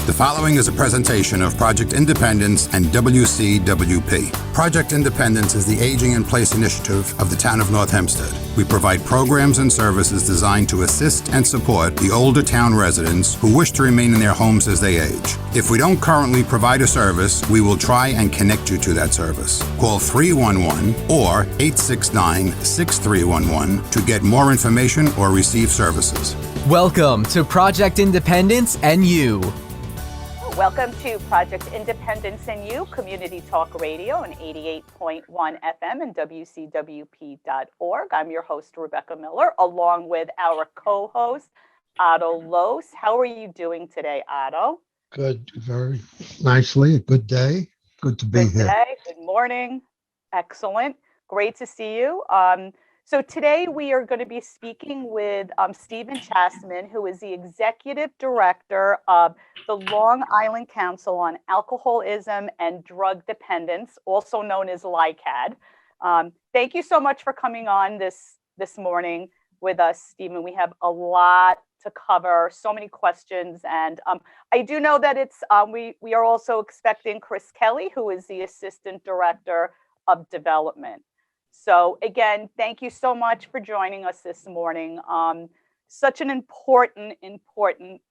The following is a presentation of Project Independence and WCWP. Project Independence is the Aging in Place initiative of the town of North Hempstead. We provide programs and services designed to assist and support the older town residents who wish to remain in their homes as they age. If we don't currently provide a service, we will try and connect you to that service. Call 311 or 869-6311 to get more information or receive services. Welcome to Project Independence and You. Welcome to Project Independence and You, Community Talk Radio on 88.1 FM and WCWP.org. I'm your host, Rebecca Miller, along with our co-host, Otto Lohse. How are you doing today, Otto? Good, very nicely. A good day. Good to be here. Good morning. Excellent. Great to see you. So today we are going to be speaking with Stephen Chassman, who is the Executive Director of the Long Island Council on Alcoholism and Drug Dependence, also known as LICADD. Thank you so much for coming on this morning with us, Stephen. We have a lot to cover, so many questions, and I do know that it's we are also expecting Chris Kelly, who is the Assistant Director of Development. So again, thank you so much for joining us this morning. Such an important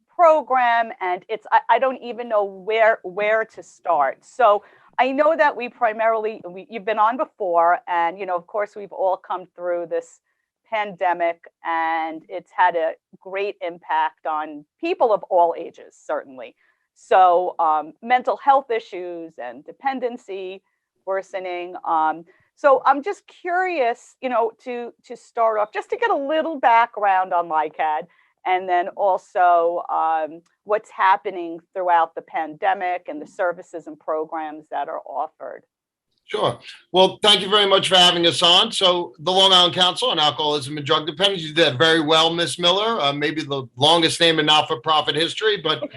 program, and I don't even know where to start. So I know that you've been on before, and of course we've all come through this pandemic, and it's had a great impact on people of all ages, certainly. So mental health issues and dependency worsening. So I'm just curious, to start off, just to get a little background on LICADD, and then also what's happening throughout the pandemic and the services and programs that are offered. Sure. Well, thank you very much for having us on. So the Long Island Council on Alcoholism and Drug Dependence, you did that very well, Miss Miller. Maybe the longest name in not-for-profit history, but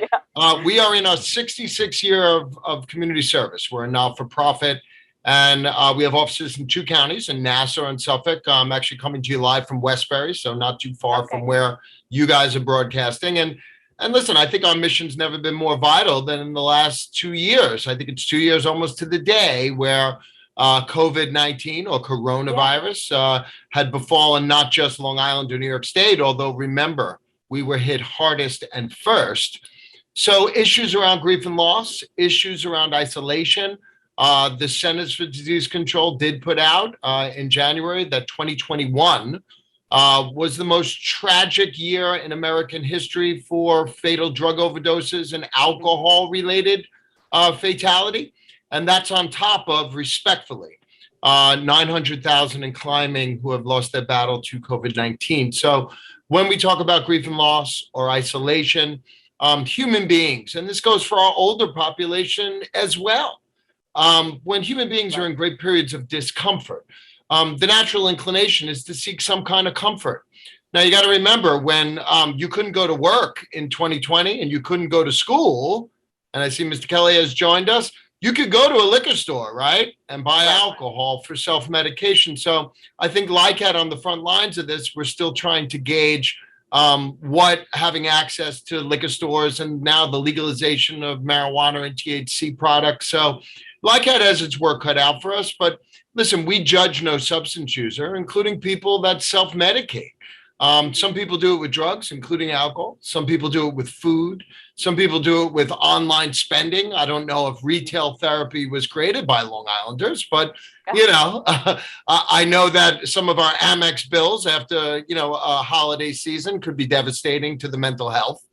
we are in our 66th year of community service. We're a not-for-profit. And we have offices in two counties, in Nassau and Suffolk. I'm actually coming to you live from Westbury, so not too far from where you guys are broadcasting. And listen, I think our mission's never been more vital than in the last 2 years. I think it's 2 years almost to the day where COVID-19 or coronavirus had befallen not just Long Island or New York State, although remember, we were hit hardest and first. So issues around grief and loss, issues around isolation. The Centers for Disease Control did put out in January that 2021 was the most tragic year in American history for fatal drug overdoses and alcohol-related fatality. And that's on top of, respectfully, 900,000 and climbing who have lost their battle to COVID-19. So when we talk about grief and loss or isolation, human beings, and this goes for our older population as well, when human beings are in great periods of discomfort, the natural inclination is to seek some kind of comfort. Now, you got to remember when you couldn't go to work in 2020 and you couldn't go to school, and I see Mr. Kelly has joined us, you could go to a liquor store, right, and buy alcohol for self-medication. So I think LICADD on the front lines of this, we're still trying to gauge what having access to liquor stores and now the legalization of marijuana and THC products. So LICADD has its work cut out for us, but listen, we judge no substance user, including people that self-medicate. Some people do it with drugs, including alcohol. Some people do it with food. Some people do it with online spending. I don't know if retail therapy was created by Long Islanders, but I know that some of our Amex bills after a holiday season could be devastating to the mental health.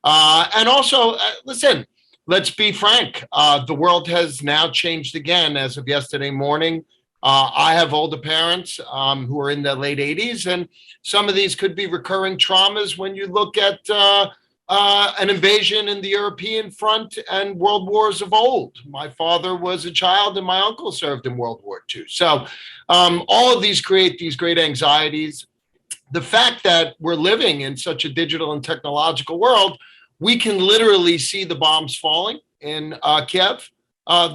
And also, listen. Let's be frank. The world has now changed again as of yesterday morning. I have older parents who are in their late 80s, and some of these could be recurring traumas when you look at an invasion in the European front and world wars of old. My father was a child and my uncle served in World War II. So all of these create these great anxieties. The fact that we're living in such a digital and technological world, we can literally see the bombs falling in Kiev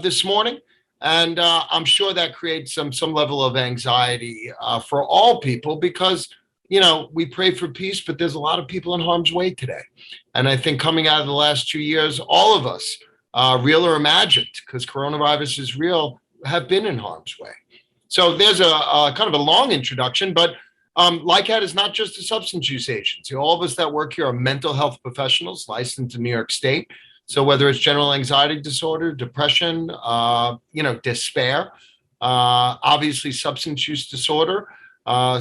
this morning. And I'm sure that creates some level of anxiety for all people because we pray for peace, but there's a lot of people in harm's way today. And I think coming out of the last 2 years, all of us, real or imagined, because coronavirus is real, have been in harm's way. So there's a kind of a long introduction, but LICADD is not just a substance use agency. All of us that work here are mental health professionals licensed in New York State. So whether it's general anxiety disorder, depression, despair, obviously substance use disorder,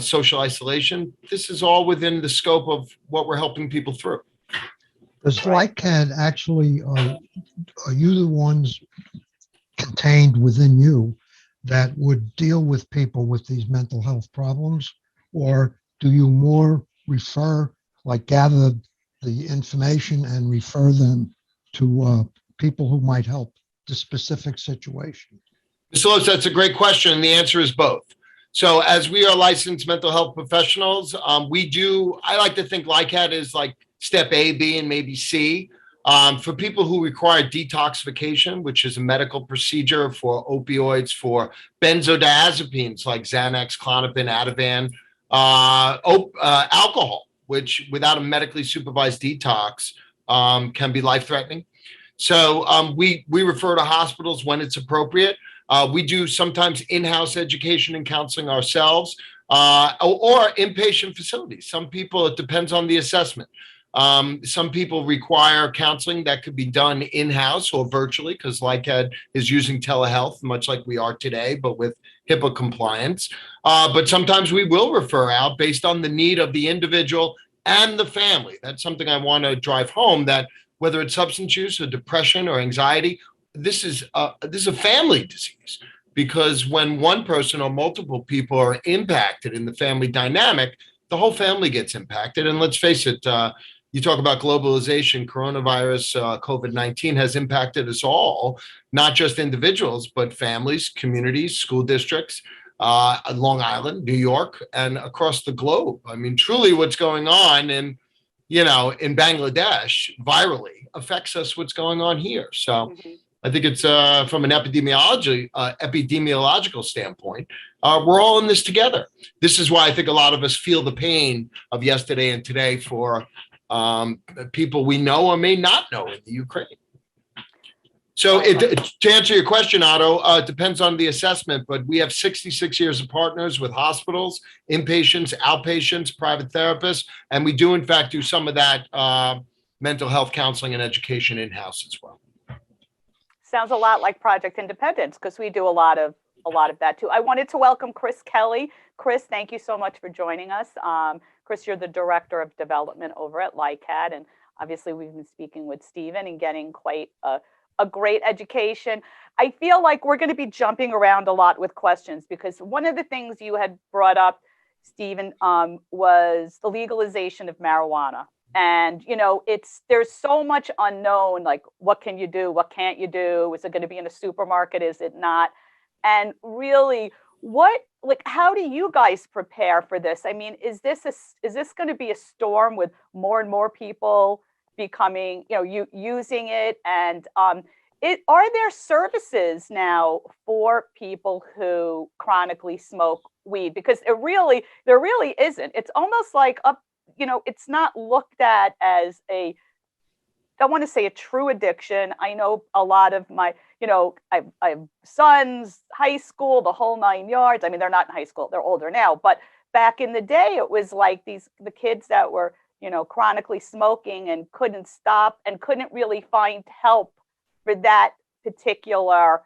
social isolation, this is all within the scope of what we're helping people through. Does LICADD actually, are you the ones contained within you that would deal with people with these mental health problems? Or do you more refer, like gather the information and refer them to people who might help the specific situation? Mr. Lohse, that's a great question. And the answer is both. So as we are licensed mental health professionals, I like to think LICADD is like step A, B, and maybe C. For people who require detoxification, which is a medical procedure for opioids, for benzodiazepines like Xanax, Klonopin, Ativan, alcohol, which without a medically supervised detox can be life-threatening. So we refer to hospitals when it's appropriate. We do sometimes in-house education and counseling ourselves, or inpatient facilities. Some people, it depends on the assessment. Some people require counseling that could be done in-house or virtually, because LICADD is using telehealth, much like we are today, but with HIPAA compliance. But sometimes we will refer out based on the need of the individual and the family. That's something I want to drive home, that whether it's substance use or depression or anxiety, this is a family disease, because when one person or multiple people are impacted in the family dynamic, the whole family gets impacted. And let's face it, you talk about globalization, coronavirus, COVID-19 has impacted us all, not just individuals, but families, communities, school districts, Long Island, New York, and across the globe. I mean, truly what's going on in Bangladesh virally affects us what's going on here. So I think it's from an epidemiological standpoint, we're all in this together. This is why I think a lot of us feel the pain of yesterday and today for people we know or may not know in the Ukraine. So to answer your question, Otto, it depends on the assessment, but we have 66 years of partners with hospitals, inpatients, outpatients, private therapists, and we do in fact do some of that mental health counseling and education in-house as well. Sounds a lot like Project Independence, because we do a lot of that too. I wanted to welcome Chris Kelly. Chris, thank you so much for joining us. Chris, you're the Director of Development over at LICADD, and obviously we've been speaking with Stephen and getting quite a great education. I feel like we're going to be jumping around a lot with questions, because one of the things you had brought up, Stephen, was the legalization of marijuana. And, there's so much unknown, like what can you do? What can't you do? Is it going to be in a supermarket? Is it not? And really, how do you guys prepare for this? I mean, is this going to be a storm with more and more people becoming, using it? And are there services now for people who chronically smoke weed? Because there really isn't. It's almost like it's not looked at as I want to say a true addiction. I know a lot of my, I have sons, high school, the whole 9 yards. I mean, they're not in high school, they're older now, but back in the day, it was like the kids that were, chronically smoking and couldn't stop and couldn't really find help for that particular,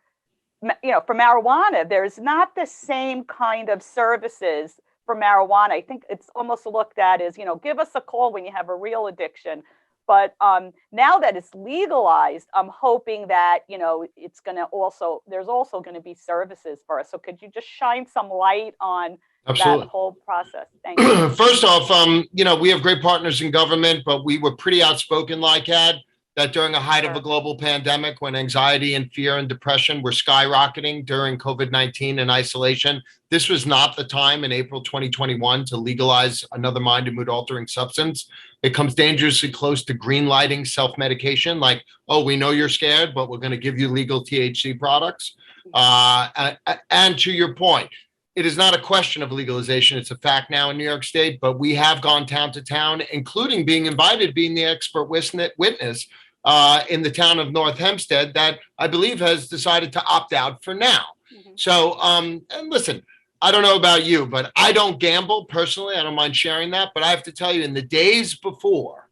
for marijuana. There's not the same kind of services for marijuana. I think it's almost looked at as, give us a call when you have a real addiction. But now that it's legalized, I'm hoping that, it's going to there's also going to be services for us. So could you just shine some light on Absolutely. that whole process? Thank you. First off, we have great partners in government, but we were pretty outspoken, LICADD, that during a height of a global pandemic, when anxiety and fear and depression were skyrocketing during COVID-19 and isolation, this was not the time in April 2021 to legalize another mind and mood altering substance. It comes dangerously close to green lighting self-medication, like, oh, we know you're scared, but we're going to give you legal THC products. And to your point, it is not a question of legalization. It's a fact now in New York State, but we have gone town to town, including being invited, being the expert witness in the town of North Hempstead that I believe has decided to opt out for now. So, and listen, I don't know about you, but I don't gamble personally. I don't mind sharing that. But I have to tell you, in the days before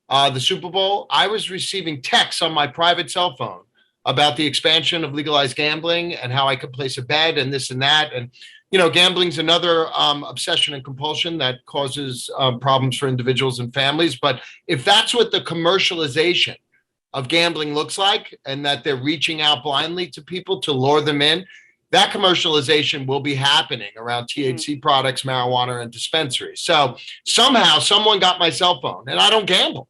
the Super Bowl, I was receiving texts on my private cell phone about the expansion of legalized gambling and how I could place a bet and this and that. And, you know, gambling's another obsession and compulsion that causes problems for individuals and families. But if that's what the commercialization of gambling looks like, and that they're reaching out blindly to people to lure them in, that commercialization will be happening around THC products, marijuana, and dispensaries. So somehow someone got my cell phone, and I don't gamble,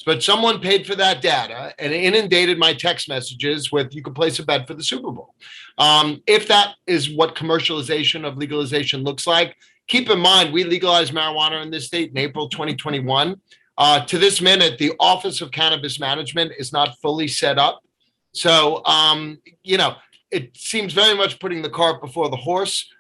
but someone paid for that data and inundated my text messages with, you can place a bet for the Super Bowl. If that is what commercialization of legalization looks like, keep in mind, we legalized marijuana in this state in April 2021. To this minute, the Office of Cannabis Management is not fully set up. So, you know, it seems very much putting the cart before the horse.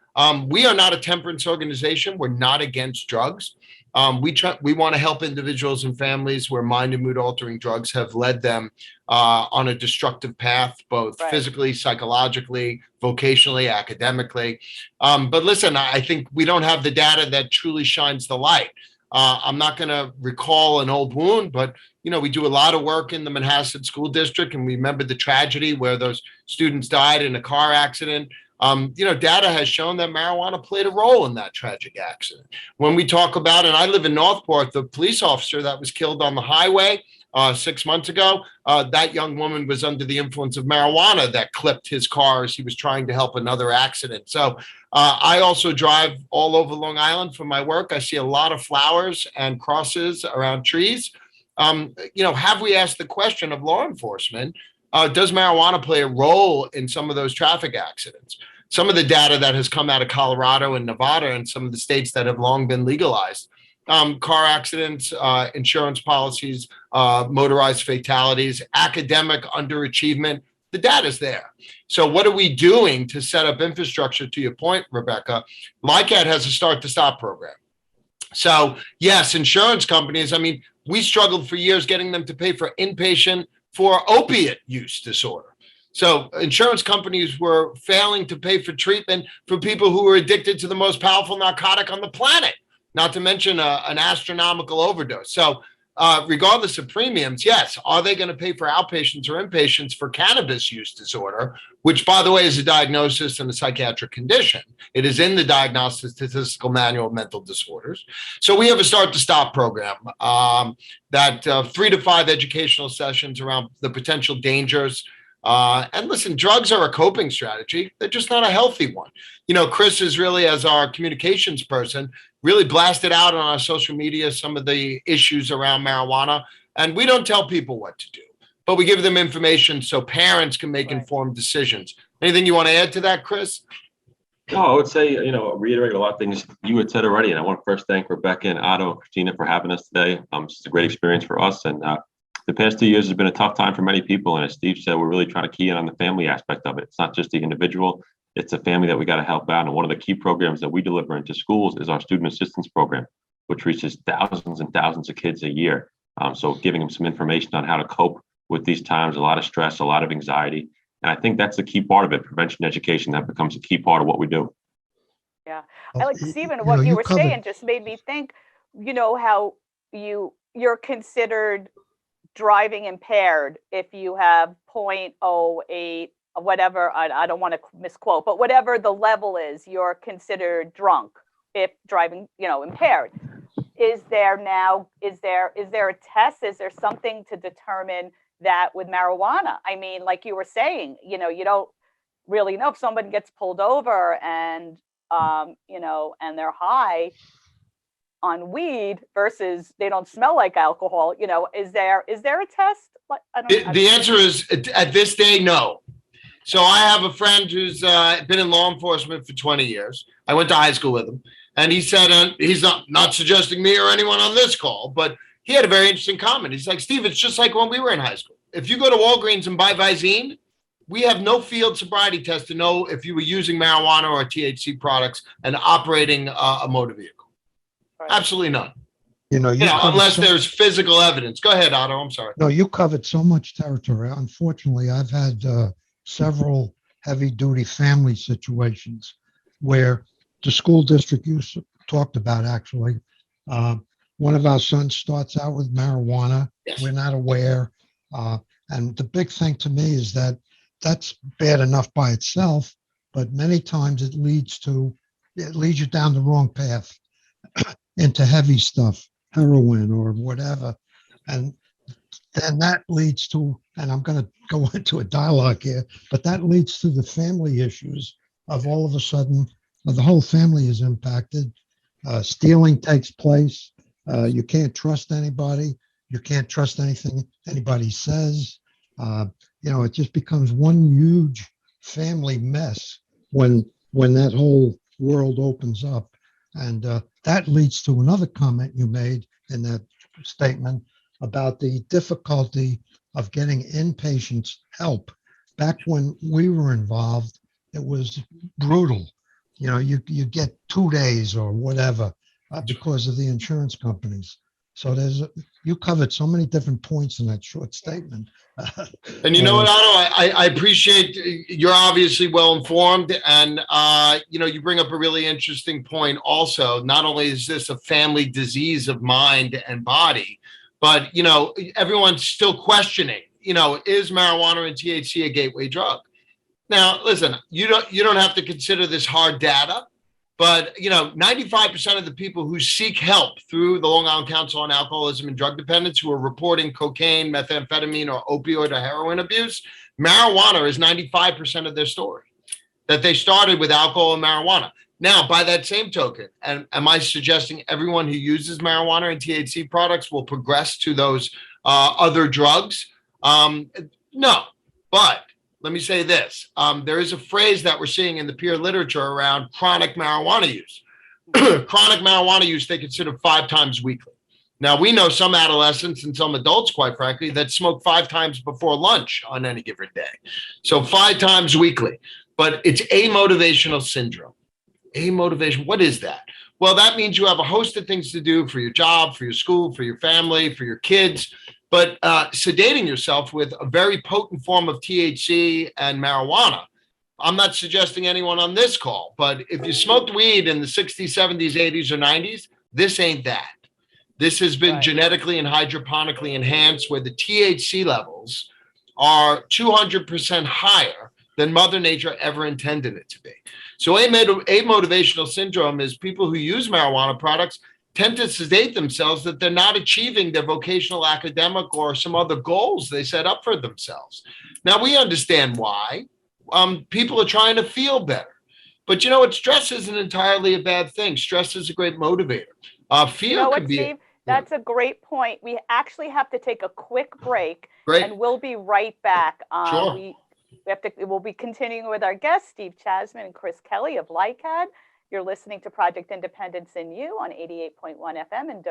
We are not a temperance organization. We're not against drugs. We want to help individuals and families where mind and mood altering drugs have led them on a destructive path, both physically, psychologically, vocationally, academically. But listen, I think we don't have the data that truly shines the light. I'm not going to recall an old wound, but, you know, we do a lot of work in the Manhasset School District, and we remember the tragedy where those students died in a car accident. You know, data has shown that marijuana played a role in that tragic accident. When we talk about, and I live in Northport, the police officer that was killed on the highway 6 months ago, that young woman was under the influence of marijuana that clipped his car as he was trying to help another accident. So I also drive all over Long Island for my work. I see a lot of flowers and crosses around trees. You know, have we asked the question of law enforcement, does marijuana play a role in some of those traffic accidents? Some of the data that has come out of Colorado and Nevada and some of the states that have long been legalized, car accidents, insurance policies, motorized fatalities, academic underachievement, the data's there. So what are we doing to set up infrastructure? To your point, Rebecca, LICADD has a start to stop program. So yes, insurance companies, I mean, we struggled for years getting them to pay for inpatient for opiate use disorder. So insurance companies were failing to pay for treatment for people who were addicted to the most powerful narcotic on the planet, not to mention an astronomical overdose. So regardless of premiums, yes, are they going to pay for outpatients or inpatients for cannabis use disorder, which, by the way, is a diagnosis and a psychiatric condition. It is in the Diagnostic Statistical Manual of Mental Disorders. So we have a Start to Stop program that 3 to 5 educational sessions around the potential dangers. And listen, drugs are a coping strategy. They're just not a healthy one. You know, Chris is really, as our communications person, really blasted out on our social media some of the issues around marijuana. And we don't tell people what to do, but we give them information so parents can make informed decisions. Anything you want to add to that, Chris? No, I would say, you know, reiterate a lot of things you had said already. And I want to first thank Rebecca and Otto and Christina for having us today. It's a great experience for us. And the past 2 years has been a tough time for many people. And as Steve said, we're really trying to key in on the family aspect of it. It's not just the individual, it's a family that we got to help out. And one of the key programs that we deliver into schools is our student assistance program, which reaches thousands and thousands of kids a year. So giving them some information on how to cope with these times, a lot of stress, a lot of anxiety. And I think that's the key part of it, prevention education. That becomes a key part of what we do. Yeah. I like, Stephen, what you were saying just made me think, you know, how you're considered driving impaired if you have 0.08, whatever, I don't want to misquote, but whatever the level is, you're considered drunk if driving, you know, impaired. Is there a test? Is there something to determine that with marijuana? I mean, like you were saying, you know, you don't really know if someone gets pulled over and, you know, and they're high on weed versus they don't smell like alcohol. You know, is there a test? The answer is, at this day, no. So I have a friend who's been in law enforcement for 20 years. I went to high school with him, and he said, he's not suggesting me or anyone on this call, but he had a very interesting comment. He's like, Steve, it's just like when we were in high school. If you go to Walgreens and buy Visine, we have no field sobriety test to know if you were using marijuana or THC products and operating a motor vehicle. Right. Absolutely none. Covered Unless there's physical evidence. Go ahead, Otto. I'm sorry. No, you covered so much territory. Unfortunately, I've had several heavy-duty family situations where the school district you talked about, actually, one of our sons starts out with marijuana. Yes. We're not aware. And the big thing to me is that that's bad enough by itself, but many times it leads you down the wrong path into heavy stuff, heroin or whatever. And then that leads to, and I'm going to go into a dialogue here, but that leads to the family issues of all of a sudden, the whole family is impacted. Stealing takes place. You can't trust anybody. You can't trust anything anybody says. It just becomes one huge family mess when that whole world opens up. And that leads to another comment you made in that statement about the difficulty of getting inpatients help. Back when we were involved, it was brutal. You get 2 days or whatever because of the insurance companies. So you covered so many different points in that short statement. And you know what, Otto, I appreciate you're obviously well informed, and you bring up a really interesting point also. Not only is this a family disease of mind and body, but everyone's still questioning, is marijuana and THC a gateway drug? Now, listen, you don't have to consider this hard data, but 95% of the people who seek help through the Long Island Council on Alcoholism and Drug Dependence who are reporting cocaine, methamphetamine, or opioid or heroin abuse, marijuana is 95% of their story, that they started with alcohol and marijuana. Now, by that same token, and am I suggesting everyone who uses marijuana and THC products will progress to those other drugs? No, but let me say this. There is a phrase that we're seeing in the peer literature around chronic marijuana use. Chronic marijuana use, they consider 5 times weekly. Now, we know some adolescents and some adults, quite frankly, that smoke 5 times before lunch on any given day. So 5 times weekly, but it's amotivational syndrome. Amotivation, what is that? Well, that means you have a host of things to do for your job, for your school, for your family, for your kids. But sedating yourself with a very potent form of THC and marijuana, I'm not suggesting anyone on this call, but if you smoked weed in the 60s, 70s, 80s, or 90s, this ain't that. This has been genetically and hydroponically enhanced where the THC levels are 200% higher than Mother Nature ever intended it to be. So amotivational syndrome is people who use marijuana products tend to sedate themselves that they're not achieving their vocational, academic, or some other goals they set up for themselves. Now, we understand why. People are trying to feel better. But stress isn't entirely a bad thing. Stress is a great motivator. Fear could be... Steve? That's a great point. We actually have to take a quick break, and we'll be right back. Sure. We'll be continuing with our guests, Steve Chassman and Chris Kelly of LICADD. You're listening to Project Independence in You on 88.1 FM and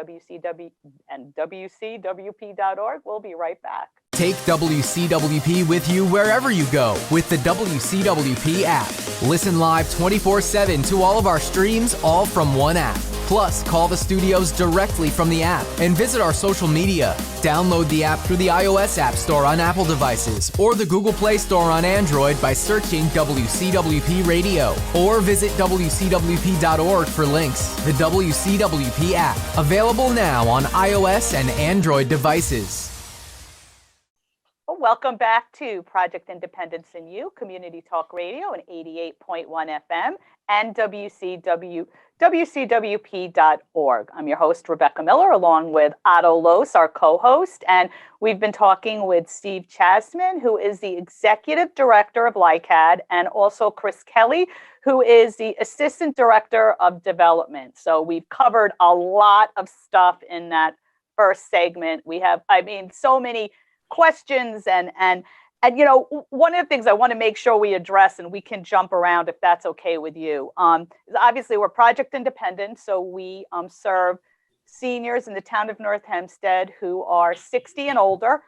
WCWP.org. We'll be right back. Take WCWP with you wherever you go with the WCWP app. Listen live 24/7 to all of our streams, all from one app. Plus, call the studios directly from the app and visit our social media. Download the app through the iOS App Store on Apple devices or the Google Play Store on Android by searching WCWP Radio, or visit WCWP.org for links. The WCWP app, available now on iOS and Android devices. Well, welcome back to Project Independence in You, Community Talk Radio on 88.1 FM and WCWP.org. I'm your host, Rebecca Miller, along with Otto Lohse, our co-host, and we've been talking with Steve Chassman, who is the Executive Director of LICADD, and also Chris Kelly, who is the Assistant Director of Development. So we've covered a lot of stuff in that first segment. We have, so many questions and one of the things I want to make sure we address, and we can jump around if that's okay with you, is obviously we're Project Independent, so we serve seniors in the town of North Hempstead who are 60 and older.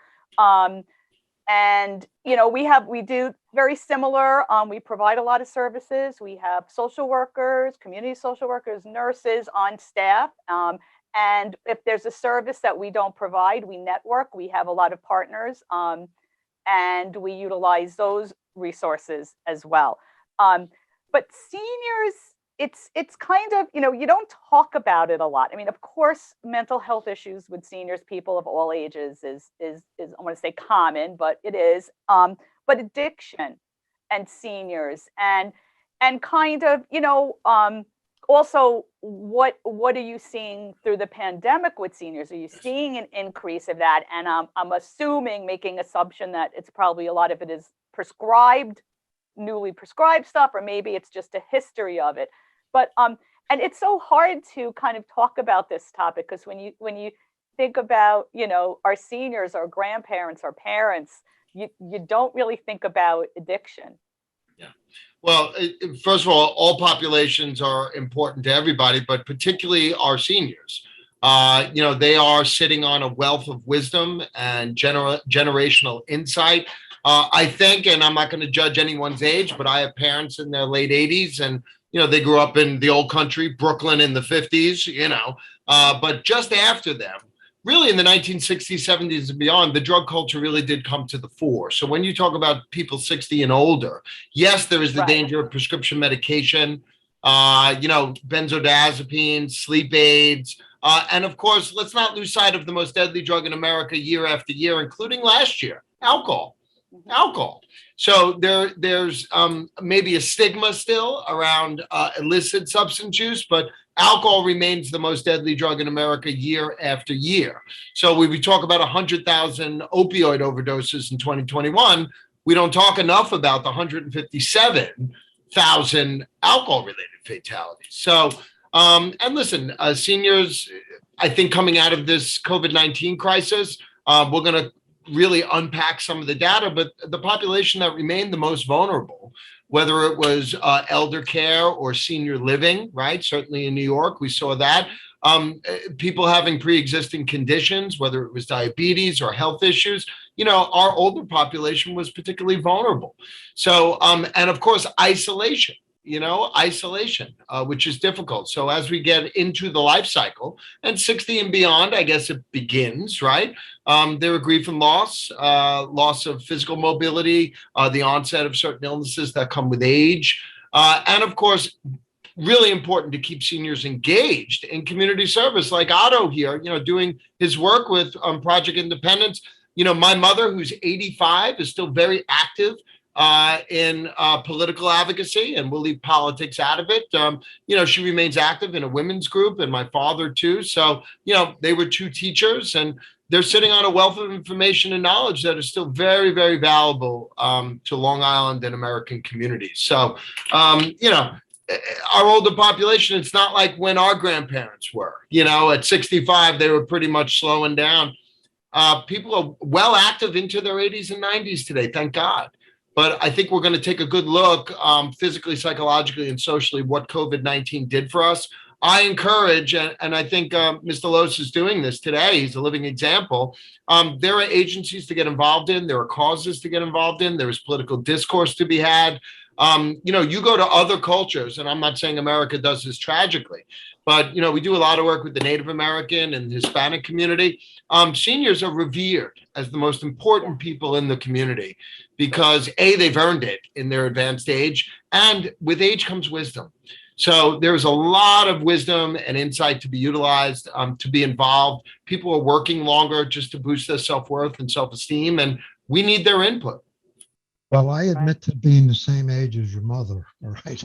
And we do very similar. We provide a lot of services. We have social workers, community social workers, nurses on staff. And if there's a service that we don't provide, we network. We have a lot of partners, and we utilize those resources as well. But seniors, it's kind of, you don't talk about it a lot. I mean, of course, mental health issues with seniors, people of all ages is I want to say common, but it is. But addiction and seniors and kind of, also what are you seeing through the pandemic with seniors? Are you seeing an increase of that? And I'm assuming, making assumption that it's probably a lot of it is newly prescribed stuff, or maybe it's just a history of it. But and it's so hard to kind of talk about this topic, because when you think about, our seniors, our grandparents, our parents, you don't really think about addiction. Yeah. Well, first of all populations are important to everybody, but particularly our seniors. They are sitting on a wealth of wisdom and generational insight. I think, and I'm not going to judge anyone's age, but I have parents in their late 80s, and they grew up in the old country, Brooklyn in the 50s, but just after them, really in the 1960s, 70s and beyond, the drug culture really did come to the fore. So when you talk about people 60 and older, yes, there is the danger of prescription medication, benzodiazepines, sleep aids. And of course, let's not lose sight of the most deadly drug in America year after year, including last year, alcohol. So there's maybe a stigma still around illicit substance use, but alcohol remains the most deadly drug in America year after year. So when we talk about 100,000 opioid overdoses in 2021, we don't talk enough about the 157,000 alcohol-related fatalities. So, and listen, seniors, I think coming out of this COVID-19 crisis, we're going to really unpack some of the data, but the population that remained the most vulnerable, whether it was elder care or senior living, right? Certainly in New York, we saw that. People having pre-existing conditions, whether it was diabetes or health issues, our older population was particularly vulnerable. So, and of course, isolation. Which is difficult. So as we get into the life cycle, and 60 and beyond, I guess it begins, right? There are grief and loss of physical mobility, the onset of certain illnesses that come with age. And of course, really important to keep seniors engaged in community service, like Otto here, doing his work with Project Independence. My mother, who's 85, is still very active in political advocacy, and we'll leave politics out of it. She remains active in a women's group, and my father too. So, they were two teachers, and they're sitting on a wealth of information and knowledge that is still very, very valuable to Long Island and American communities. So, our older population, it's not like when our grandparents were, at 65, they were pretty much slowing down. People are well active into their 80s and 90s today, thank God. But I think we're going to take a good look physically, psychologically, and socially what COVID-19 did for us. I encourage, and I think Mr. Lohse is doing this today. He's a living example. There are agencies to get involved in. There are causes to get involved in. There is political discourse to be had. You go to other cultures, and I'm not saying America does this tragically, but, we do a lot of work with the Native American and Hispanic community. Seniors are revered as the most important people in the community because they've earned it in their advanced age, and with age comes wisdom. So there's a lot of wisdom and insight to be utilized, to be involved. People are working longer just to boost their self-worth and self-esteem, and we need their input. Well, I admit to being the same age as your mother, all right?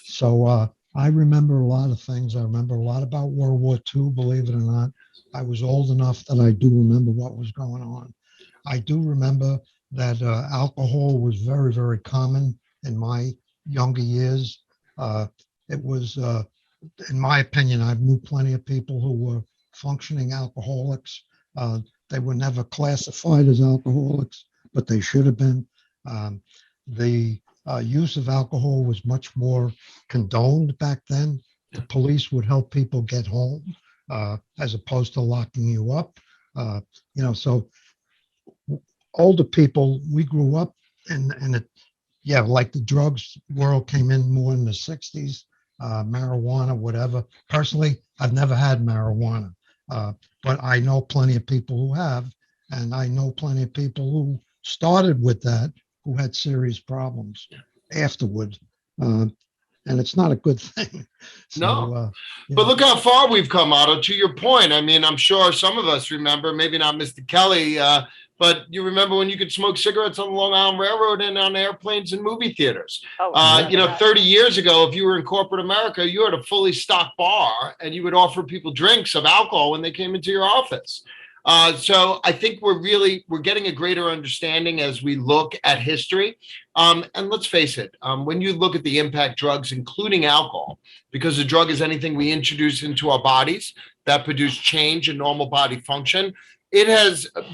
So I remember a lot of things. I remember a lot about World War II, believe it or not. I was old enough that I do remember what was going on. I do remember that alcohol was very, very common in my younger years. It was, in my opinion, I knew plenty of people who were functioning alcoholics. They were never classified as alcoholics, but they should have been. The use of alcohol was much more condoned back then. The police would help people get home as opposed to locking you up. So older people, we grew up in it. Yeah, like the drugs world came in more in the 60s, marijuana, whatever. Personally, I've never had marijuana, but I know plenty of people who have, and I know plenty of people who started with that who had serious problems afterward. And it's not a good thing. So, No. yeah. But look how far we've come, Otto. To your point, I mean, I'm sure some of us remember, maybe not Mr. Kelly, but you remember when you could smoke cigarettes on the Long Island Railroad and on airplanes and movie theaters. Oh, You know, 30 years ago, if you were in corporate America, you had a fully stocked bar and you would offer people drinks of alcohol when they came into your office. So I think we're getting a greater understanding as we look at history. And let's face it, when you look at the impact drugs, including alcohol, because a drug is anything we introduce into our bodies that produce change in normal body function,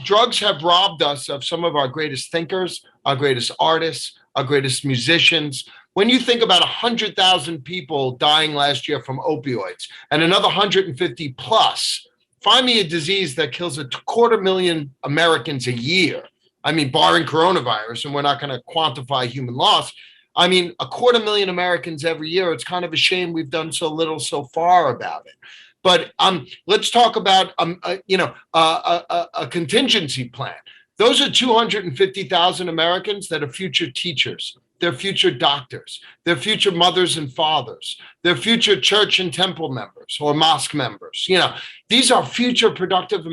drugs have robbed us of some of our greatest thinkers, our greatest artists, our greatest musicians. When you think about 100,000 people dying last year from opioids and another 150 plus, find me a disease that kills 250,000 Americans a year. I mean, barring coronavirus, and we're not going to quantify human loss. I mean, 250,000 Americans every year. It's kind of a shame we've done so little so far about it. But let's talk about, a contingency plan. Those are 250,000 Americans that are future teachers. They're future doctors, they're future mothers and fathers, they're future church and temple members or mosque members. You know, these are future productive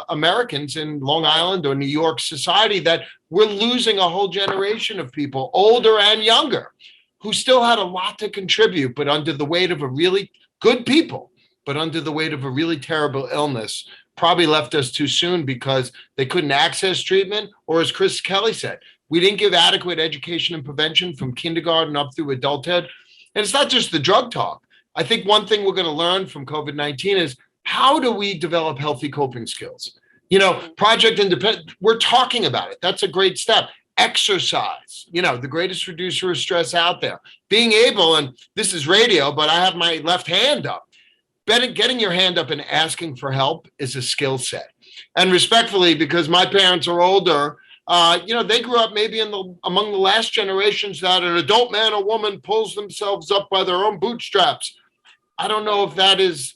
Americans in Long Island or New York society that we're losing a whole generation of people, older and younger, who still had a lot to contribute, but under the weight of a really good people, but under the weight of a really terrible illness, probably left us too soon because they couldn't access treatment, or as Chris Kelly said, we didn't give adequate education and prevention from kindergarten up through adulthood. And it's not just the drug talk. I think one thing we're going to learn from COVID-19 is how do we develop healthy coping skills? You know, Project Independent, we're talking about it. That's a great step. Exercise, you know, the greatest reducer of stress out there. Being able, and this is radio, but I have my left hand up. Getting your hand up and asking for help is a skill set. And respectfully, because my parents are older, they grew up maybe among the last generations that an adult man or woman pulls themselves up by their own bootstraps. I don't know if that is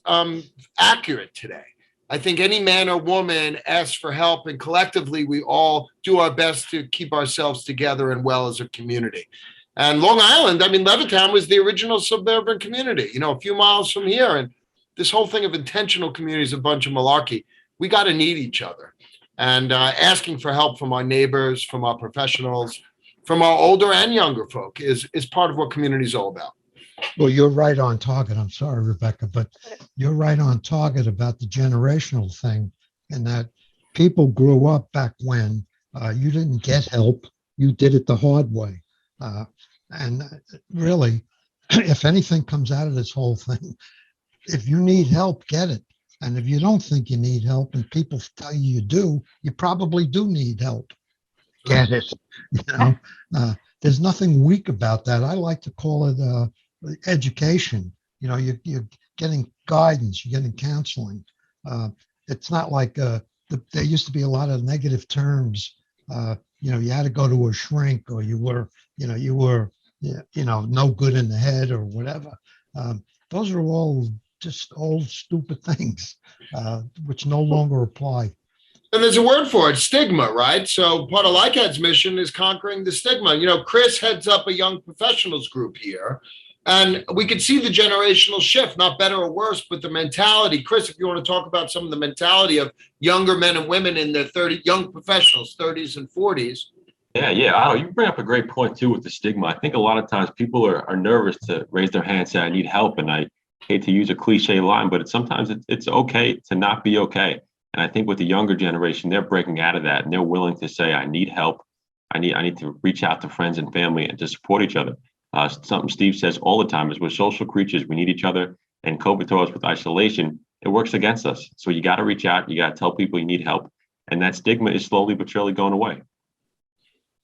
accurate today. I think any man or woman asks for help, and collectively we all do our best to keep ourselves together and well as a community. And Long Island, I mean, Levittown was the original suburban community, you know, a few miles from here. And this whole thing of intentional community is a bunch of malarkey. We got to need each other. And asking for help from our neighbors, from our professionals, from our older and younger folk is part of what community is all about. Well, you're right on target. I'm sorry, Rebecca, but you're right on target about the generational thing, and that people grew up back when you didn't get help. You did it the hard way. And really, if anything comes out of this whole thing, if you need help, get it. And if you don't think you need help and people tell you do, you probably do need help. Get it. You know, there's nothing weak about that. I like to call it education. You know, you're getting guidance, you're getting counseling. It's not like there used to be a lot of negative terms. You know, you had to go to a shrink, or you were no good in the head or whatever. Those are all just old stupid things which no longer apply. And there's a word for it, stigma, right? So part of LICADD's mission is conquering the stigma. You know, Chris heads up a young professionals group here, and we could see the generational shift, not better or worse, but the mentality. Chris, if you want to talk about some of the mentality of younger men and women in their young professionals, 30s and 40s. Yeah. Otto, you bring up a great point too with the stigma. I think a lot of times people are nervous to raise their hand and say, I need help. And I hate to use a cliche line, but sometimes it's okay to not be okay. And I think with the younger generation, they're breaking out of that, and they're willing to say, I need help. I need to reach out to friends and family and to support each other. Something Steve says all the time is we're social creatures. We need each other. And COVID taught us with isolation, it works against us. So you got to reach out. You got to tell people you need help. And that stigma is slowly but surely going away.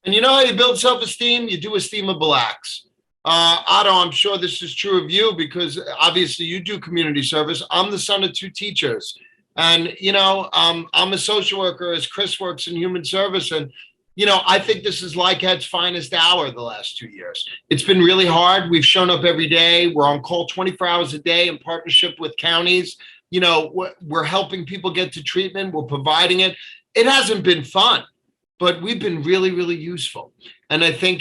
And you know how you build self-esteem? You do esteemable acts. Otto, I'm sure this is true of you because obviously you do community service. I'm the son of two teachers. And, I'm a social worker, as Chris works in human service. And, I think this is LICADD's finest hour the last 2 years. It's been really hard. We've shown up every day. We're on call 24 hours a day in partnership with counties. We're helping people get to treatment. We're providing it. It hasn't been fun, but we've been really, really useful. And I think,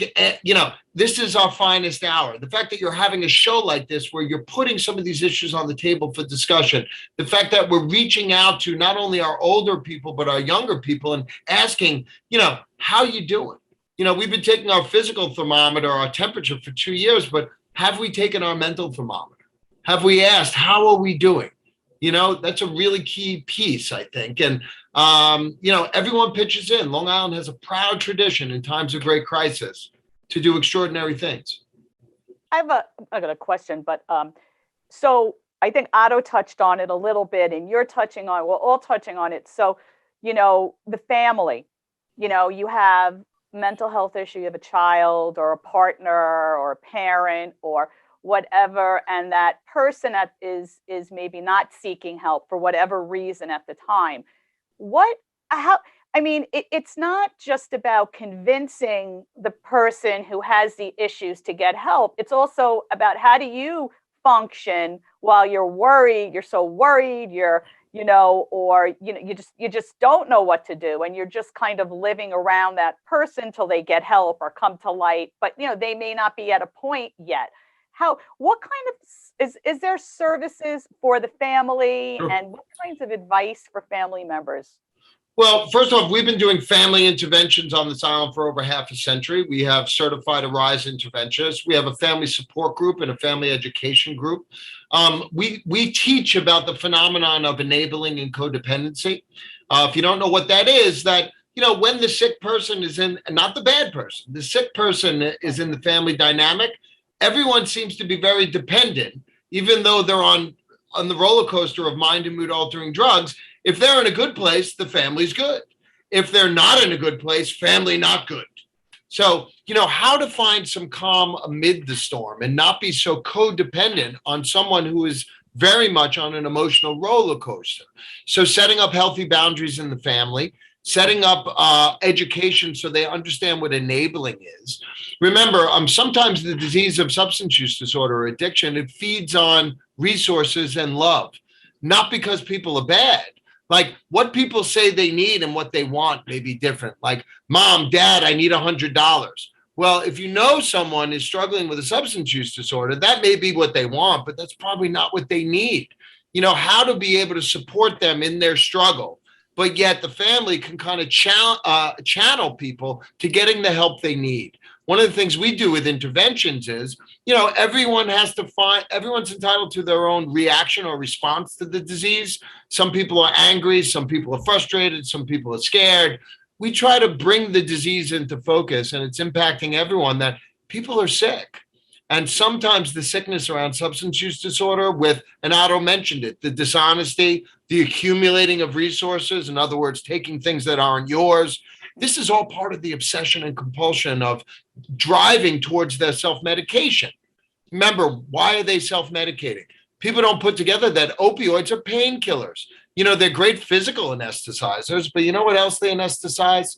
this is our finest hour. The fact that you're having a show like this, where you're putting some of these issues on the table for discussion, the fact that we're reaching out to not only our older people, but our younger people and asking, how you doing? We've been taking our physical thermometer, our temperature for 2 years, but have we taken our mental thermometer? Have we asked, how are we doing? That's a really key piece, I think. And, everyone pitches in. Long Island has a proud tradition in times of great crisis to do extraordinary things. I got a question, but so I think Otto touched on it a little bit, and we're all touching on it. So, the family, you have mental health issue, you have a child or a partner or a parent or whatever, and that person is maybe not seeking help for whatever reason at the time. It's not just about convincing the person who has the issues to get help. It's also about, how do you function while you're worried? You're so worried, you just don't know what to do, and you're just kind of living around that person till they get help or come to light. But they may not be at a point yet. What kind of is there services for the family, Sure. and what kinds of advice for family members? Well, first off, we've been doing family interventions on this island for over half a century. We have certified ARISE interventionists. We have a family support group and a family education group. We teach about the phenomenon of enabling and codependency. If you don't know what that is, that when the sick person is in, not the bad person, the sick person is in the family dynamic, everyone seems to be very dependent, even though they're on the roller coaster of mind and mood altering drugs. If they're in a good place, the family's good. If they're not in a good place, family not good. So, how to find some calm amid the storm and not be so codependent on someone who is very much on an emotional roller coaster. So setting up healthy boundaries in the family, setting up education so they understand what enabling is. Remember, sometimes the disease of substance use disorder or addiction, it feeds on resources and love, not because people are bad. Like, what people say they need and what they want may be different. Like, Mom, Dad, I need $100. Well, if someone is struggling with a substance use disorder, that may be what they want, but that's probably not what they need. How to be able to support them in their struggle, but yet the family can kind of channel people to getting the help they need. One of the things we do with interventions is, everyone's entitled to their own reaction or response to the disease. Some people are angry, some people are frustrated, some people are scared. We try to bring the disease into focus, and it's impacting everyone, that people are sick. And sometimes the sickness around substance use disorder and Otto mentioned it, the dishonesty, the accumulating of resources, in other words, taking things that aren't yours. This is all part of the obsession and compulsion of driving towards their self-medication. Remember, why are they self-medicating? People don't put together that opioids are painkillers. They're great physical anesthetizers, but you know what else they anesthetize?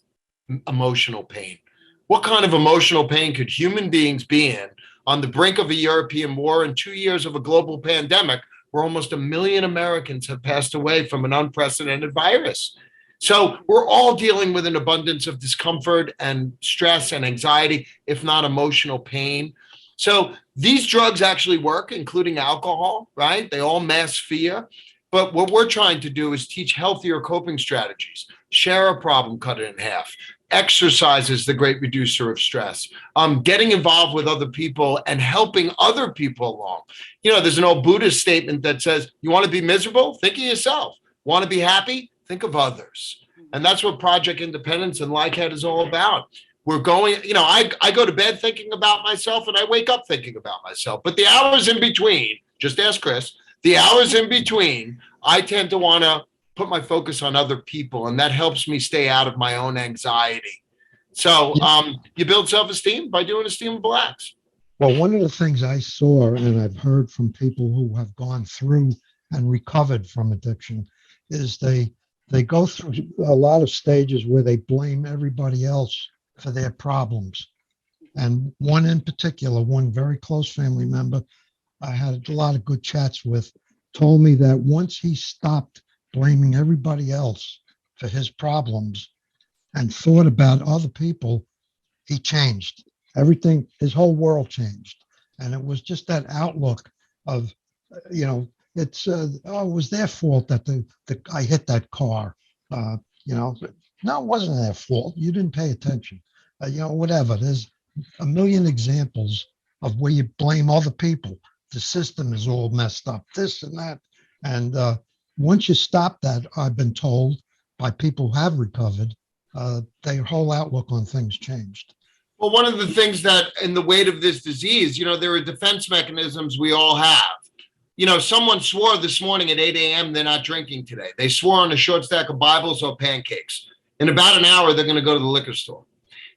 Emotional pain. What kind of emotional pain could human beings be in on the brink of a European war and 2 years of a global pandemic where almost 1 million Americans have passed away from an unprecedented virus? So we're all dealing with an abundance of discomfort and stress and anxiety, if not emotional pain. So these drugs actually work, including alcohol, right? They all mask fear. But what we're trying to do is teach healthier coping strategies. Share a problem, cut it in half. Exercise is the great reducer of stress. Getting involved with other people and helping other people along. There's an old Buddhist statement that says, you want to be miserable? Think of yourself. Want to be happy? Think of others. And that's what Project Independence and LICADD is all about. We're going, I go to bed thinking about myself and I wake up thinking about myself. But the hours in between, just ask Chris, the hours in between, I tend to want to put my focus on other people, and that helps me stay out of my own anxiety. So you build self-esteem by doing esteemable acts. Well, one of the things I saw and I've heard from people who have gone through and recovered from addiction is they go through a lot of stages where they blame everybody else for their problems. And one in particular, one very close family member I had a lot of good chats with, told me that once he stopped blaming everybody else for his problems and thought about other people, he changed. Everything, his whole world changed. And it was just that outlook of, it's, it was their fault that I hit that car. No, it wasn't their fault. You didn't pay attention. Whatever. There's a million examples of where you blame other people. The system is all messed up, this and that. And once you stop that, I've been told by people who have recovered, their whole outlook on things changed. Well, one of the things that in the weight of this disease, there are defense mechanisms we all have. Someone swore this morning at 8 a.m. they're not drinking today. They swore on a short stack of Bibles or pancakes. In about an hour, they're going to go to the liquor store.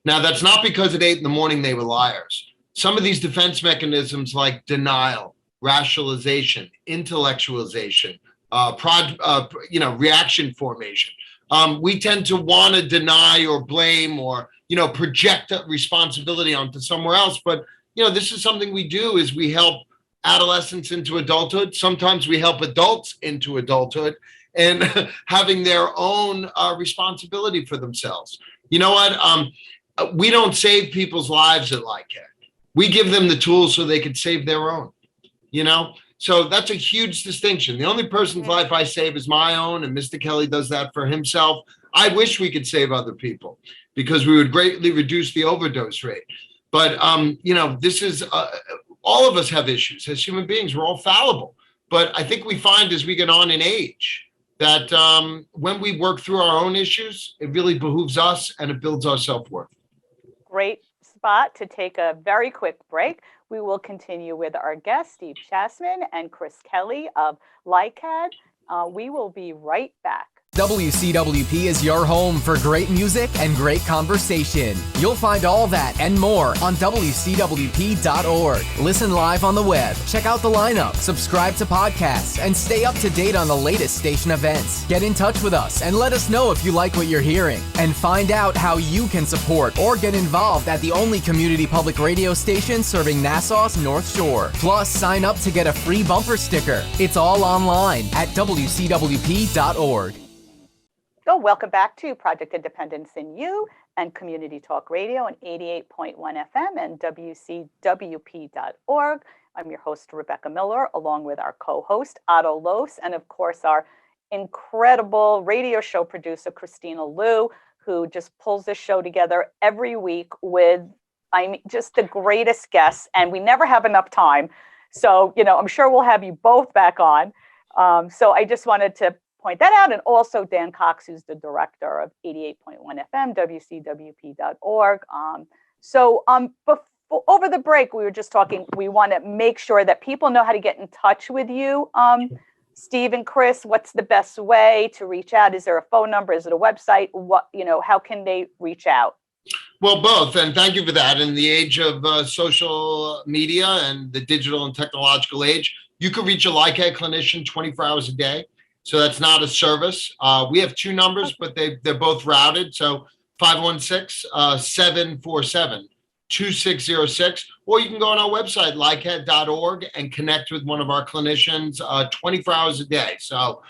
Now, that's not because at 8 in the morning they were liars. Some of these defense mechanisms like denial, rationalization, intellectualization, reaction formation. We tend to want to deny or blame or, project responsibility onto somewhere else. But, this is something we do is we help adolescents into adulthood. Sometimes we help adults into adulthood and having their own responsibility for themselves. You know what? We don't save people's lives at LICADD. We give them the tools so they can save their own, So that's a huge distinction. The only person's life I save is my own, and Mr. Kelly does that for himself. I wish we could save other people because we would greatly reduce the overdose rate. But, this is, all of us have issues. As human beings, we're all fallible. But I think we find as we get on in age that when we work through our own issues, it really behooves us and it builds our self-worth. Great spot to take a very quick break. We will continue with our guests, Steve Chassman and Chris Kelly of LICADD. We will be right back. WCWP is your home for great music and great conversation. You'll find all that and more on WCWP.org. Listen live on the web, check out the lineup, subscribe to podcasts, and stay up to date on the latest station events. Get in touch with us and let us know if you like what you're hearing. And find out how you can support or get involved at the only community public radio station serving Nassau's North Shore. Plus, sign up to get a free bumper sticker. It's all online at WCWP.org. So welcome back to Project Independence in You and Community Talk Radio on 88.1 FM and WCWP.org. I'm your host, Rebecca Miller, along with our co-host, Otto Lohse, and of course, our incredible radio show producer, Christina Liu, who just pulls this show together every week with, just the greatest guests, and we never have enough time. So, I'm sure we'll have you both back on. So I just wanted to point that out. And also Dan Cox, who's the director of 88.1 FM, WCWP.org. Before, over the break, we were just talking, we want to make sure that people know how to get in touch with you. Steve and Chris, what's the best way to reach out? Is there a phone number? Is it a website? How can they reach out? Well, both. And thank you for that. In the age of social media and the digital and technological age, you can reach a LICADD clinician 24 hours a day. So that's not a service. We have two numbers, but they're both routed. So 516-747-2606, or you can go on our website, LICADD.org, and connect with one of our clinicians 24 hours a day. So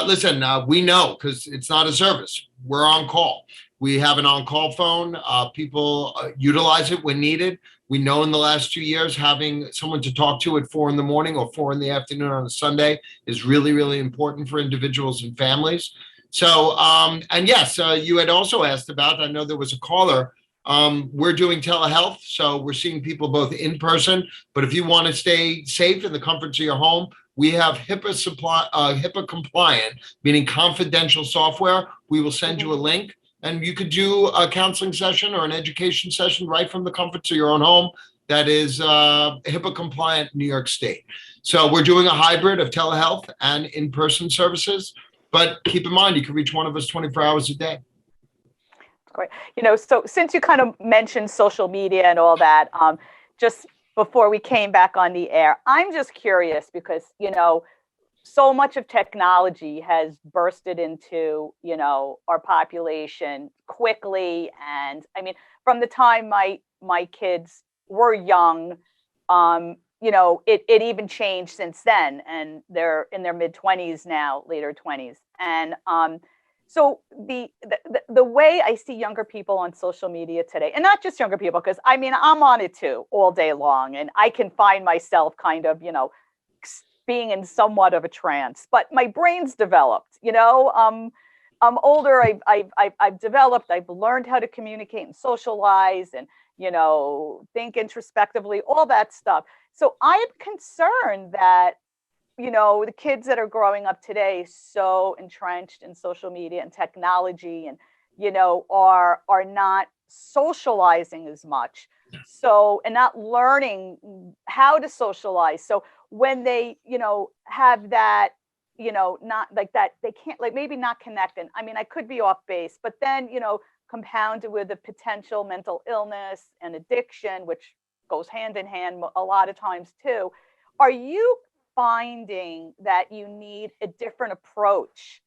listen, we know because it's not a service. We're on call. We have an on-call phone. People utilize it when needed. We know in the last 2 years, having someone to talk to at 4 a.m. or 4 p.m. on a Sunday is really, really important for individuals and families. So, and yes, you had also asked about, I know there was a caller, we're doing telehealth. So we're seeing people both in person, but if you want to stay safe in the comforts of your home, we have HIPAA compliant, meaning confidential software. We will send you a link. And you could do a counseling session or an education session right from the comforts of your own home. That is HIPAA compliant New York State. So we're doing a hybrid of telehealth and in-person services. But keep in mind, you can reach one of us 24 hours a day. Great. So since you kind of mentioned social media and all that, just before we came back on the air, I'm just curious because, so much of technology has bursted into, our population quickly. And I mean, from the time my kids were young, it even changed since then, and they're in their mid-20s now, later 20s. And so the way I see younger people on social media today, and not just younger people, because I mean, I'm on it too all day long, and I can find myself kind of, being in somewhat of a trance, but my brain's developed, I'm older. I've developed, I've learned how to communicate and socialize and, think introspectively, all that stuff. So I am concerned that, the kids that are growing up today, so entrenched in social media and technology and, are not socializing as much. So, and not learning how to socialize. So when they, have that, not like that, they can't, like, maybe not connecting. I mean, I could be off base, but then, compounded with a potential mental illness and addiction, which goes hand in hand a lot of times too. Are you finding that you need a different approach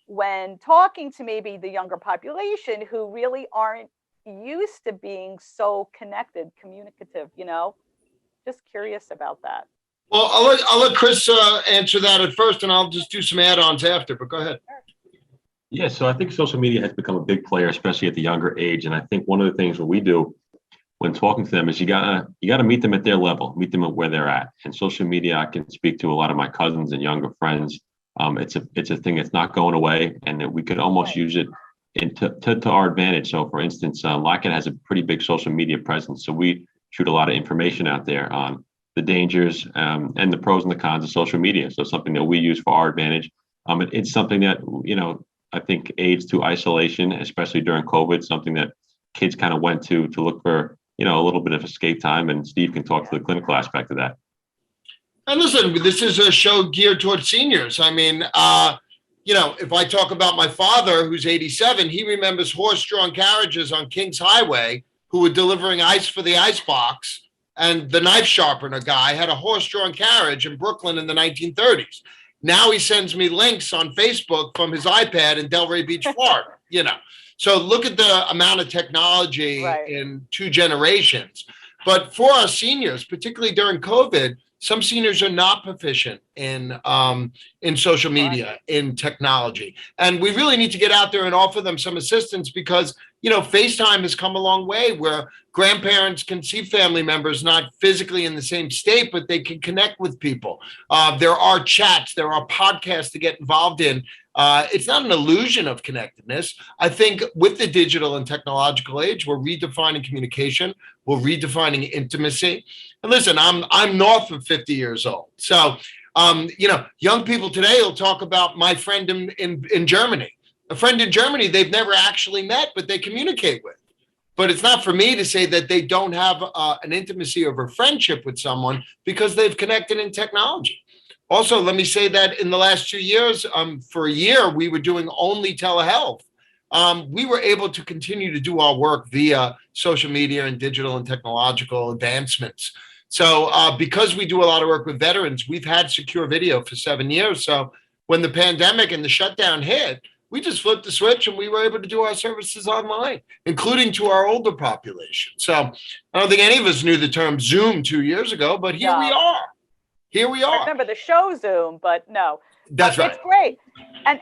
when talking to maybe the younger population who really aren't used to being so connected, communicative, Just curious about that. Well, I'll let Chris answer that at first, and I'll just do some add-ons after, but go ahead. Yeah, so I think social media has become a big player, especially at the younger age. And I think one of the things what we do when talking to them is you gotta meet them at their level, meet them at where they're at. And social media, I can speak to a lot of my cousins and younger friends. It's a thing that's not going away, and that we could almost use it to our advantage. So, for instance, LICADD has a pretty big social media presence, so we shoot a lot of information out there on the dangers and the pros and the cons of social media. So, something that we use for our advantage. It's something that I think aids to isolation, especially during COVID. Something that kids kind of went to look for a little bit of escape time. And Steve can talk to the clinical aspect of that. And listen, this is a show geared towards seniors. I mean, if I talk about my father, who's 87, he remembers horse-drawn carriages on Kings Highway who were delivering ice for the ice box. And the knife sharpener guy had a horse-drawn carriage in Brooklyn in the 1930s. Now he sends me links on Facebook from his iPad in Delray Beach, Florida, So look at the amount of technology in 2 generations. But for our seniors, particularly during COVID, some seniors are not proficient in social media, in technology. And we really need to get out there and offer them some assistance because, FaceTime has come a long way where grandparents can see family members not physically in the same state, but they can connect with people. There are chats, there are podcasts to get involved in. It's not an illusion of connectedness. I think with the digital and technological age, we're redefining communication, we're redefining intimacy. And listen, I'm north of 50 years old. So, young people today will talk about my friend in Germany. A friend in Germany they've never actually met, but they communicate with. But it's not for me to say that they don't have an intimacy or a friendship with someone because they've connected in technology. Also, let me say that in the last 2 years, for a year, we were doing only telehealth. We were able to continue to do our work via social media and digital and technological advancements. So because we do a lot of work with veterans, we've had secure video for 7 years. So when the pandemic and the shutdown hit, we just flipped the switch and we were able to do our services online, including to our older population. So I don't think any of us knew the term Zoom 2 years ago, but here we are. Here we are. I remember the show Zoom, but no. That's right. It's great. And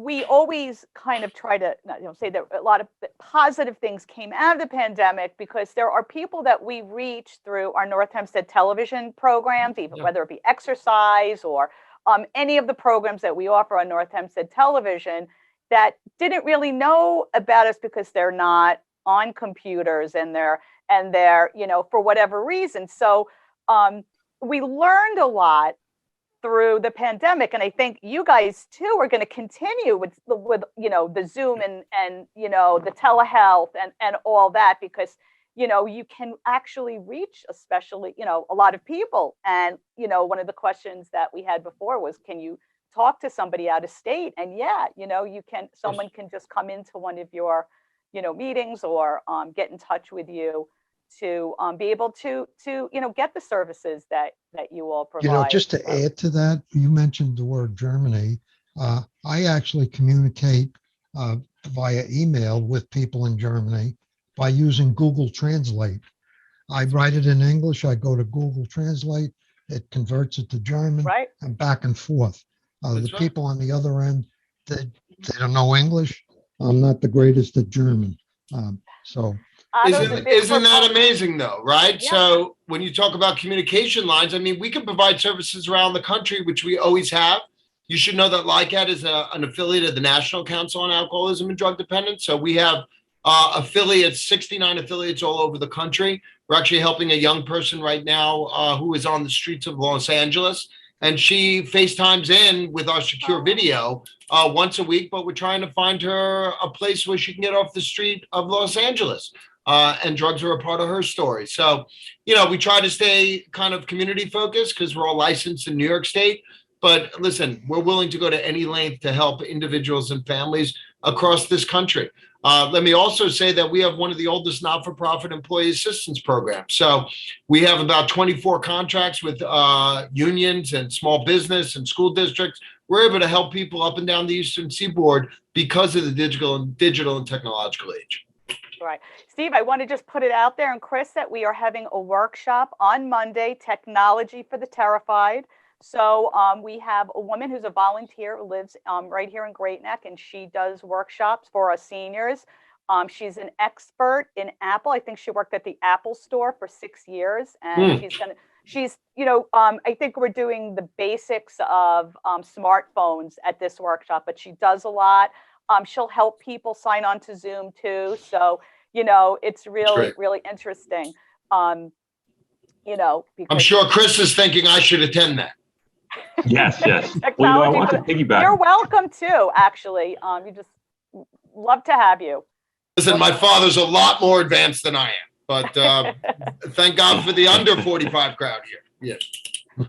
we always kind of try to say that a lot of positive things came out of the pandemic because there are people that we reach through our North Hempstead television programs, even whether it be exercise or any of the programs that we offer on North Hempstead television that didn't really know about us because they're not on computers and they're for whatever reason. So we learned a lot through the pandemic, and I think you guys too are going to continue with the Zoom and the telehealth and all that because you can actually reach especially a lot of people. And one of the questions that we had before was, can you talk to somebody out of state? And you can. Someone can just come into one of your meetings or get in touch with you. to be able to get the services that you all provide. Just to add to that, you mentioned the word Germany. I actually communicate via email with people in Germany by using Google Translate. I write it in English. I go to Google Translate. It converts it to German, Right. and back and forth. The That's right. people on the other end, they don't know English. I'm not the greatest at German. So Otto's a big Isn't that proponent. amazing though, right? Yeah. So when you talk about communication lines, I mean, we can provide services around the country, which we always have. You should know that LICADD is an affiliate of the National Council on Alcoholism and Drug Dependence. So we have affiliates, 69 affiliates all over the country. We're actually helping a young person right now who is on the streets of Los Angeles. And she FaceTimes in with our secure video once a week, but we're trying to find her a place where she can get off the street of Los Angeles. And drugs are a part of her story. So, we try to stay kind of community focused because we're all licensed in New York State. But listen, we're willing to go to any length to help individuals and families across this country. Let me also say that we have one of the oldest not-for-profit employee assistance programs. So we have about 24 contracts with unions and small business and school districts. We're able to help people up and down the Eastern Seaboard because of the digital and technological age. Right. Steve, I want to just put it out there, and Chris, that we are having a workshop on Monday, Technology for the Terrified. So we have a woman who's a volunteer who lives right here in Great Neck, and she does workshops for our seniors. She's an expert in Apple. I think she worked at the Apple store for 6 years, and I think we're doing the basics of smartphones at this workshop, but she does a lot. She'll help people sign on to Zoom too. So, it's really, really interesting. Because I'm sure Chris is thinking I should attend that. Yes. Technology, Well, I want to piggyback. You're welcome too, actually. You just love to have you. Listen, my father's a lot more advanced than I am, but thank God for the under 45 crowd here. Yeah.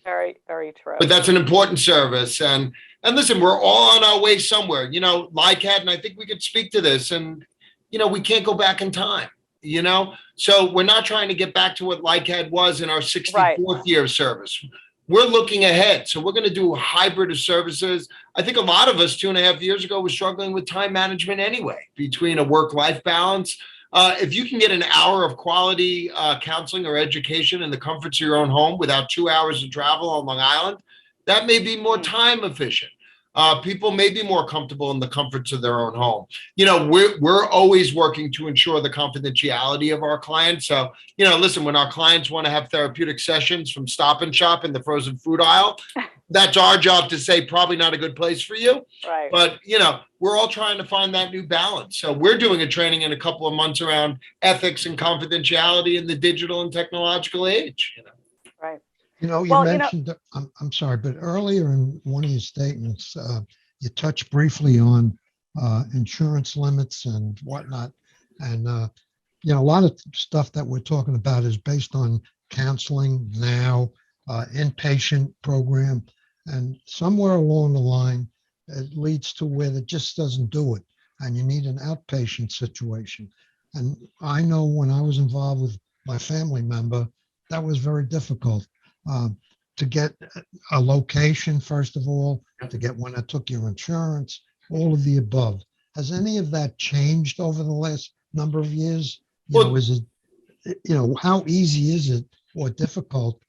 Very, very true. But that's an important service. And listen, we're all on our way somewhere. LICADD, and I think we could speak to this, and, we can't go back in time, So we're not trying to get back to what LICADD was in our 64th year of service. We're looking ahead. So we're going to do a hybrid of services. I think a lot of us 2.5 years ago were struggling with time management anyway, between a work-life balance. If you can get an hour of quality counseling or education in the comforts of your own home without 2 hours of travel on Long Island, that may be more time efficient. People may be more comfortable in the comforts of their own home. We're always working to ensure the confidentiality of our clients. So, listen, when our clients want to have therapeutic sessions from Stop and Shop in the frozen food aisle, that's our job to say probably not a good place for you. Right. But, we're all trying to find that new balance. So we're doing a training in a couple of months around ethics and confidentiality in the digital and technological age. Right. You mentioned, I'm sorry, but earlier in one of your statements, you touched briefly on insurance limits and whatnot. And, a lot of stuff that we're talking about is based on counseling now, inpatient program. And somewhere along the line, it leads to where it just doesn't do it. And you need an outpatient situation. And I know when I was involved with my family member, that was very difficult. To get a location, first of all, to get when I took your insurance, all of the above. Has any of that changed over the last number of years? Is it, how easy is it or difficult?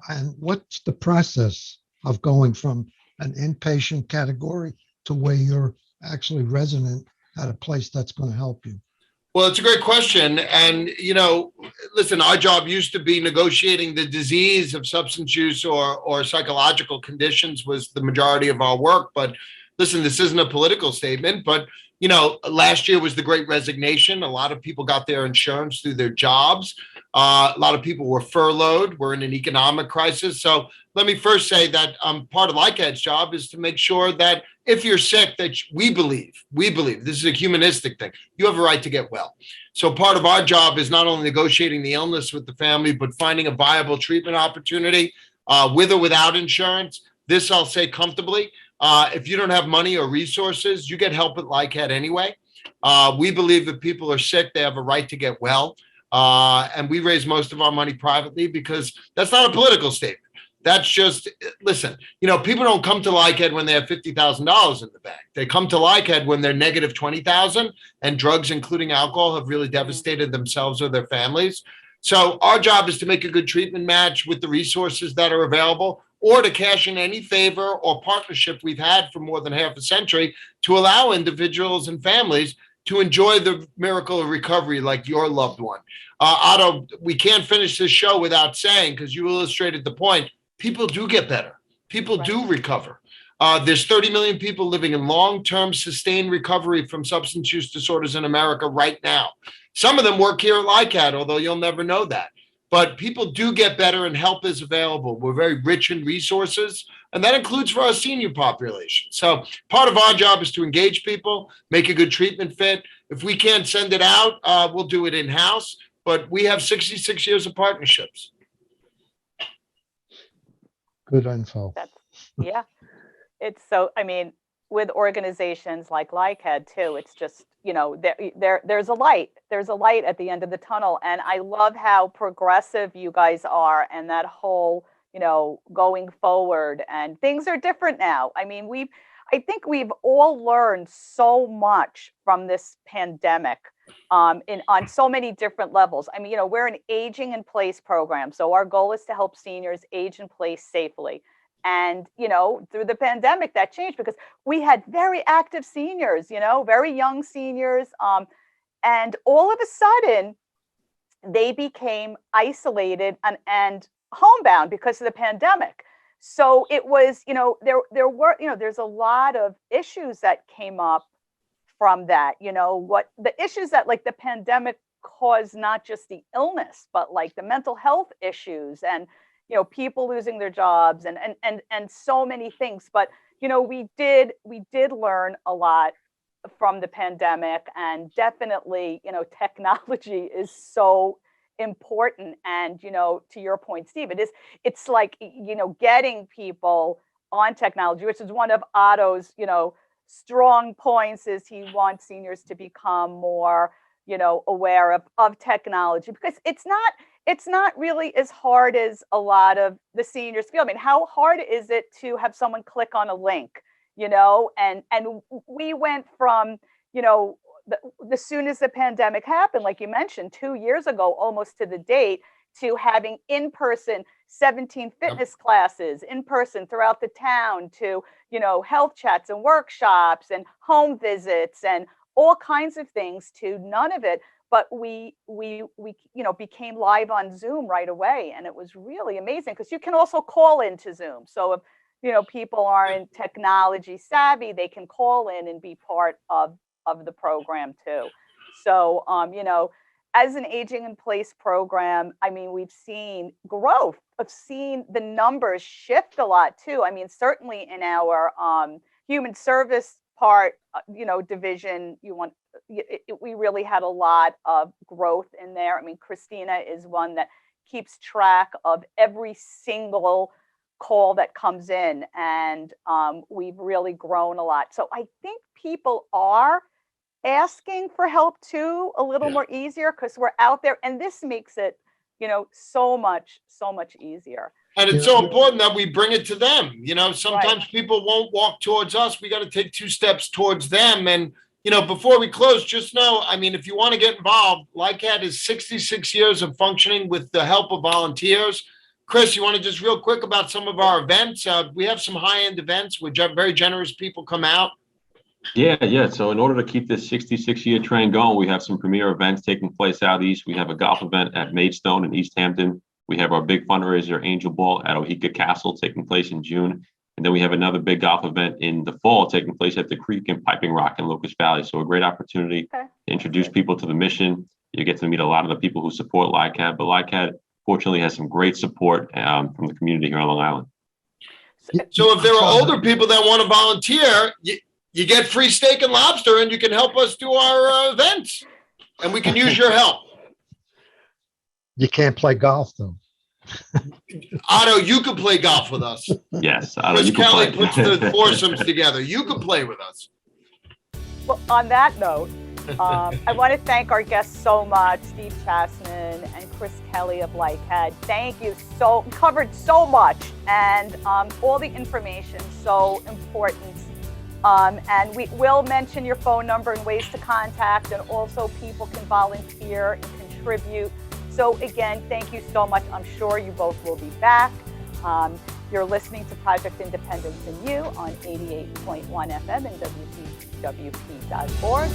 And what's the process of going from an inpatient category to where you're actually resident at a place that's going to help you? Well, it's a great question. And, listen, our job used to be negotiating the disease of substance use or psychological conditions was the majority of our work. But listen, this isn't a political statement, but, last year was the Great Resignation. A lot of people got their insurance through their jobs. A lot of people were furloughed. We're in an economic crisis. So let me first say that part of LICADD's job is to make sure that if you're sick, that we believe this is a humanistic thing. You have a right to get well. So part of our job is not only negotiating the illness with the family, but finding a viable treatment opportunity with or without insurance. This I'll say comfortably. If you don't have money or resources, you get help at LICADD anyway. We believe that people are sick, they have a right to get well. And we raise most of our money privately because that's not a political statement. That's just, listen, people don't come to LICADD when they have $50,000 in the bank. They come to LICADD when they're negative 20,000 and drugs, including alcohol, have really devastated themselves or their families. So our job is to make a good treatment match with the resources that are available, or to cash in any favor or partnership we've had for more than half a century to allow individuals and families to enjoy the miracle of recovery like your loved one. Otto, we can't finish this show without saying, because you illustrated the point, people do get better. People do recover. There's 30 million people living in long-term sustained recovery from substance use disorders in America right now. Some of them work here at LICADD, although you'll never know that. But people do get better and help is available. We're very rich in resources, and that includes for our senior population. So part of our job is to engage people, make a good treatment fit. If we can't send it out, we'll do it in-house. But we have 66 years of partnerships. Good info. Yeah. It's so, with organizations like LICADD too, it's just, there's a light at the end of the tunnel. And I love how progressive you guys are, and that whole, going forward, and things are different now. I think we've all learned so much from this pandemic on so many different levels. We're an aging in place program. So our goal is to help seniors age in place safely. And, through the pandemic, that changed because we had very active seniors, very young seniors. And all of a sudden, they became isolated and homebound because of the pandemic. So it was, there's a lot of issues that came up from that, what the issues that like the pandemic caused, not just the illness, but like the mental health issues and, people losing their jobs and so many things. But, we did learn a lot from the pandemic, and definitely, technology is so important. And, to your point, Steve, it's like, getting people on technology, which is one of Otto's, strong points, is he wants seniors to become more, aware of technology, because it's not really as hard as a lot of the seniors feel. How hard is it to have someone click on a link, and we went from, as soon as the pandemic happened, like you mentioned, 2 years ago, almost to the date, to having in-person 17 fitness classes in person throughout the town, to, health chats and workshops and home visits and all kinds of things, to none of it. But we became live on Zoom right away. And it was really amazing because you can also call into Zoom. So if, people aren't technology savvy, they can call in and be part of the program too. So, as an aging in place program, we've seen growth. I've seen the numbers shift a lot too. Certainly in our human service part, division, we really had a lot of growth in there. Christina is one that keeps track of every single call that comes in, and we've really grown a lot. So I think people are asking for help too, a little more easier, because we're out there, and this makes it, so much easier. And it's so important that we bring it to them. Sometimes people won't walk towards us. We got to take 2 steps towards them. And, before we close, just know, if you want to get involved, LICADD is 66 years of functioning with the help of volunteers. Chris, you want to just real quick about some of our events? We have some high-end events where very generous people come out. Yeah. So in order to keep this 66-year train going, we have some premier events taking place out east. We have a golf event at Maidstone in East Hampton. We have our big fundraiser, Angel Ball, at Oheka Castle, taking place in June. And then we have another big golf event in the fall taking place at the Creek and Piping Rock in Locust Valley. So a great opportunity to introduce people to the mission. You get to meet a lot of the people who support LICADD, but LICADD fortunately has some great support from the community here on Long Island. So if there are older people that want to volunteer, you get free steak and lobster, and you can help us do our events, and we can use your help. You can't play golf though. Otto, you could play golf with us. Yes. Otto, Chris you can Kelly play. puts the foursomes together. You could play with us. Well, on that note, I want to thank our guests so much, Steve Chassman and Chris Kelly of LICADD. Thank you. Covered so much, and all the information so important. And we will mention your phone number and ways to contact, and also people can volunteer and contribute. So again, thank you so much. I'm sure you both will be back. You're listening to Project Independence and You on 88.1 FM and WCWP.org.